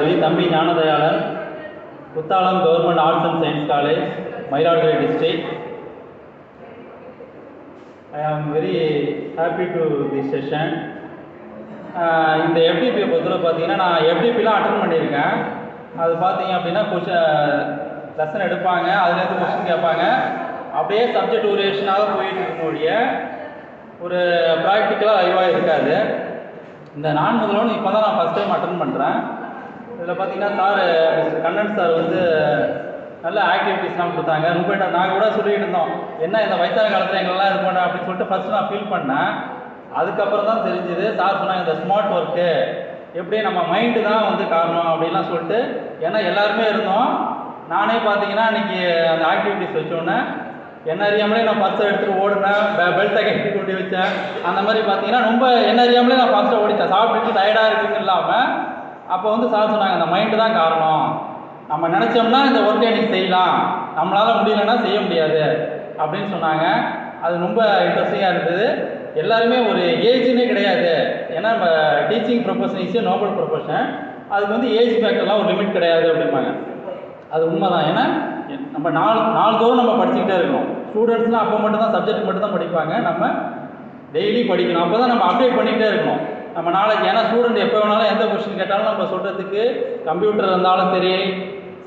கல்லூரி தம்பி Gnanadayalan, Kuthalam government arts and science college, Mayiladuthurai district. I am very happy to this session. இந்த எஃப்டிபியை பொறுத்தவரை பார்த்தீங்கன்னா நான் எஃப்டிபிலாம் அட்டன் பண்ணியிருக்கேன். அது பார்த்தீங்க அப்படின்னா லெசன் எடுப்பாங்க, அதுலேருந்து கொஸ்டின் கேட்பாங்க, அப்படியே சப்ஜெக்ட் ஓரியேஷனாக போயிட்டு இருக்கக்கூடிய ஒரு ப்ராக்டிக்கலாக லைவாக இருக்காது. இந்த நான் முதல்வன் இப்போ தான் நான் ஃபஸ்ட் டைம் அட்டன் பண்ணுறேன். இதில் பார்த்தீங்கன்னா சார் மிஸ்டர் கண்ணன் சார் வந்து நல்ல ஆக்டிவிட்டீஸ்லாம் கொடுத்தாங்க. ரொம்ப நாங்கள் கூட சொல்லிட்டு இருந்தோம், என்ன இந்த வயசான காலத்தில் எங்களெல்லாம் இது பண்ண அப்படின்னு சொல்லிட்டு ஃபஸ்ட்டு நான் ஃபீல் பண்ணேன். அதுக்கப்புறம் தான் தெரிஞ்சுது. சார் சொன்னாங்க இந்த ஸ்மார்ட் ஒர்க்கு எப்படி நம்ம மைண்டு தான் வந்து காரணம் அப்படின்லாம் சொல்லிட்டு, ஏன்னா எல்லாருமே இருந்தோம். நானே பார்த்தீங்கன்னா இன்றைக்கி அந்த ஆக்டிவிட்டீஸ் வச்சோன்னே என்ன அறியாமலே நான் ஃபஸ்ட்டை எடுத்துகிட்டு ஓடினேன், பெல்ட்டை கட்டி கொண்டு வச்சேன். அந்த மாதிரி பார்த்தீங்கன்னா ரொம்ப என்ன அறியாமலே நான் ஃபஸ்ட்டை ஓடிட்டேன். சாப்பிட்டுட்டு டயர்டாக இருக்குன்னு இல்லாமல் அப்போ வந்து சார் சொன்னாங்க அந்த மைண்டு தான் காரணம், நம்ம நினச்சோம்னா இந்த ஒர்க்கை இன்றைக்கி செய்யலாம், நம்மளால் முடியலன்னா செய்ய முடியாது அப்படின்னு சொன்னாங்க. அது ரொம்ப இன்ட்ரெஸ்டிங்காக இருந்தது. எல்லாருமே ஒரு ஏஜ்னே கிடையாது, ஏன்னா நம்ம teaching profession is a Nobel profession, அதுக்கு வந்து ஏஜ் ஃபேக்டர்லாம் ஒரு லிமிட் கிடையாது அப்படிம்பாங்க. அது உண்மை தான். ஏன்னா நம்ம நாள்தோறும் நம்ம படிச்சுக்கிட்டே இருக்கணும். ஸ்டூடெண்ட்ஸ்லாம் அப்போ மட்டும் தான் சப்ஜெக்ட் மட்டும் தான் படிப்பாங்க, நம்ம டெய்லி படிக்கணும். அப்போ தான் நம்ம அப்டேட் பண்ணிக்கிட்டே இருக்கணும் நம்ம நாளைக்கு. ஏன்னா ஸ்டூடெண்ட் எப்போ வேணாலும் எந்த கொஸ்டின் கேட்டாலும் நம்ம சொல்கிறதுக்கு கம்ப்யூட்டர் இருந்தாலும் சரி,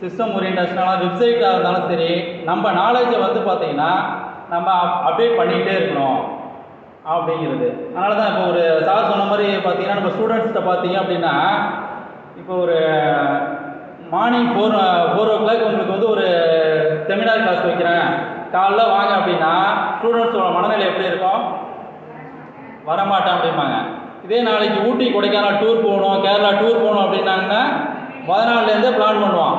சிஸ்டம் ஓரியன்டேஷனாக வெப்சைட்டாக இருந்தாலும் சரி, நம்ம நாலேஜை வந்து பார்த்திங்கன்னா நம்ம அப்டேட் பண்ணிக்கிட்டே இருக்கணும் அப்படிங்கிறது. அதனால தான் இப்போ ஒரு சார் சொன்ன மாதிரி பார்த்திங்கன்னா நம்ம ஸ்டூடெண்ட்ஸ்கிட்ட பார்த்தீங்க அப்படின்னா, இப்போ ஒரு மார்னிங் 4 o'clock உங்களுக்கு வந்து ஒரு செமினார் கிளாஸ் வைக்கிறேன், காலைல வாங்க அப்படின்னா ஸ்டூடெண்ட்ஸோட மனநிலை எப்படி இருக்கும்? வரமாட்டேன் அப்படிம்பாங்க. இதே நாளைக்கு ஊட்டி கொடைக்கானல் டூர் போகணும், கேரளா டூர் போகணும் அப்படின்னாங்கன்னா முதநாள்லேருந்தே பிளான் பண்ணுவான்,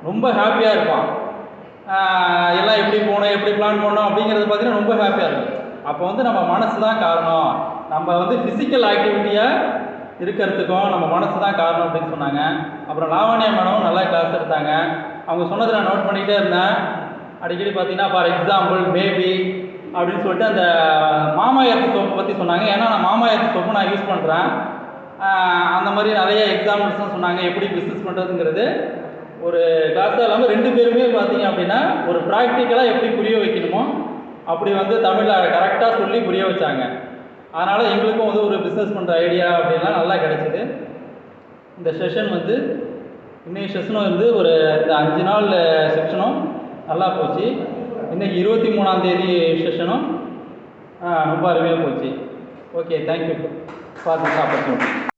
ரொம்ப ஹாப்பியாக இருப்பான். எல்லாம் எப்படி போகணும், எப்படி பிளான் பண்ணணும் அப்படிங்கிறது பார்த்திங்கன்னா ரொம்ப ஹாப்பியாக இருக்கும். அப்போ வந்து நம்ம மனசு தான் காரணம், நம்ம வந்து ஃபிசிக்கல் ஆக்டிவிட்டியாக இருக்கிறதுக்கும் நம்ம மனசு தான் காரணம் அப்படின்னு சொன்னாங்க. அப்புறம் லாவண்யா மேடம் நல்லா கிளாஸ் எடுத்தாங்க. அவங்க சொன்னதை நான் நோட் பண்ணிக்கிட்டே இருந்தேன். அடிக்கடி பார்த்தீங்கன்னா ஃபார் எக்ஸாம்பிள் மேபி அப்படின்னு சொல்லிட்டு அந்த மாமாயத்து சோப்பு பற்றி சொன்னாங்க. ஏன்னா நான் மாமாயத்து சோப்பு நான் யூஸ் பண்ணுறேன். அந்த மாதிரி நிறைய எக்ஸாம்பிள்ஸ்லாம் சொன்னாங்க, எப்படி பிஸ்னஸ் பண்ணுறதுங்கிறது. ஒரு கிளாஸாக இல்லாமல் 2 பேருமே பார்த்தீங்க அப்படின்னா ஒரு ப்ராக்டிக்கலாக எப்படி புரிய வைக்கணுமோ அப்படி வந்து தமிழில் கரெக்டாக சொல்லி புரிய வச்சாங்க. அதனால் எங்களுக்கும் வந்து ஒரு பிஸ்னஸ் பண்ணுற ஐடியா அப்படின்லாம் நல்லா கிடச்சிது. இந்த செஷன் வந்து இன்னைக்கு செஷனும் வந்து ஒரு இந்த 5 நாள் செஷனும் நல்லா போச்சு. இன்றைக்கி 23ஆம் தேதி செஷனும் ரொம்ப அருமையாக போச்சு. Okay, thank you for this opportunity.